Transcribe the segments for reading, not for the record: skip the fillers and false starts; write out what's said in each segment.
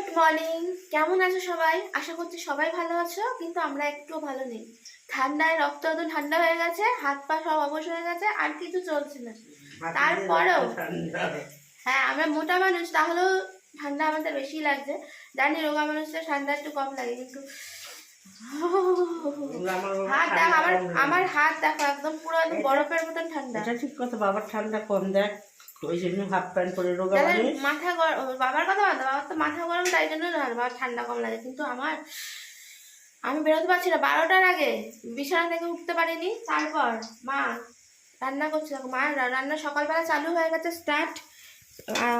Good morning. কেমন আছো সবাই? আশা করছি সবাই ভালো আছো, কিন্তু আমরা একটু ভালো নেই। ঠান্ডায় রক্ত একদম ঠান্ডা হয়ে গেছে, হাত পা সব অবশ হয়ে গেছে, আর কিছু চলছে না। তারপরেও হ্যাঁ, আমরা মোটা মানুষ, তাহলেও ঠান্ডা আমাদের বেশি লাগছে। জানি রোগা মানুষদের ঠান্ডা একটু কম লাগে, কিন্তু হাত দেখো, আমার হাত দেখো একদম পুরো একদম বরফের মতন ঠান্ডা। এটা ঠিক কথা, বাবার ঠান্ডা কম, দেখ ওই জন্য হাফ প্যান্ট পরে রোগা মানুষ। মাথা গরম, বাবার কথা বাদ, বাবার তো মাথা গরম, তাই জন্য না বাবার ঠান্ডা কম লাগে। কিন্তু আমি বেরোতে পারছি না 12টার আগে, বিছানা থেকে উঠতে পারিনি। তারপর মা রান্না করছে, মা রান্না সকালবেলা চালু হয়ে গেছে, স্টার্ট।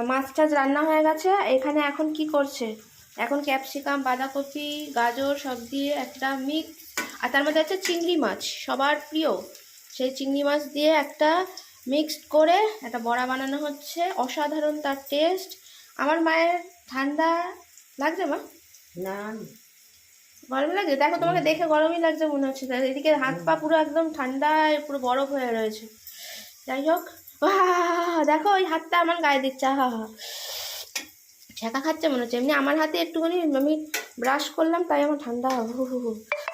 মাছ টাছ রান্না হয়ে গেছে। এখানে এখন কি করছে, এখন ক্যাপসিকাম, বাঁধাকপি, গাজর সব দিয়ে একটা মিক্স, আর তার মধ্যে আছে চিংড়ি মাছ, সবার প্রিয়। সেই চিংড়ি মাছ দিয়ে একটা মিক্সড করে একটা বড়া বানানো হচ্ছে। অসাধারণ তার টেস্ট। আমার মায়ের ঠান্ডা লাগছে মা? না, গরম লাগছে? দেখো, তোমাকে দেখে গরমই লাগছে মনে হচ্ছে, এদিকে হাত পা পুরো একদম ঠান্ডায় পুরো বরফ হয়ে রয়েছে। যাই হোক, দেখো ওই হাতটা আমার গায়ে দিচ্ছে, হা হা, ছ্যাঁকা খাচ্ছে মনে হচ্ছে। এমনি আমার হাতে একটুখানি আমি ব্রাশ করলাম, তাই আমার ঠান্ডা হু হু হু।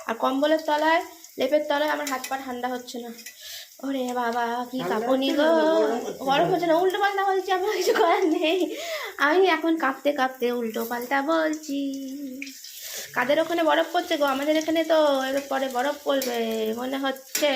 আর কম্বলের তলায়, লেপের তলায় আমার হাত পা ঠান্ডা হচ্ছে না। ওরে বাবা, কি কাঁপুনি গো! গরম হচ্ছে না, উল্টো পাল্টা বলছি, আমার কিছু করার নেই। আমি এখন কাঁপতে কাঁপতে উল্টো পাল্টা বলছি। কাদের ওখানে বরফ পড়ছে গো? আমাদের এখানে তো এর পরে বরফ পড়বে মনে হচ্ছে।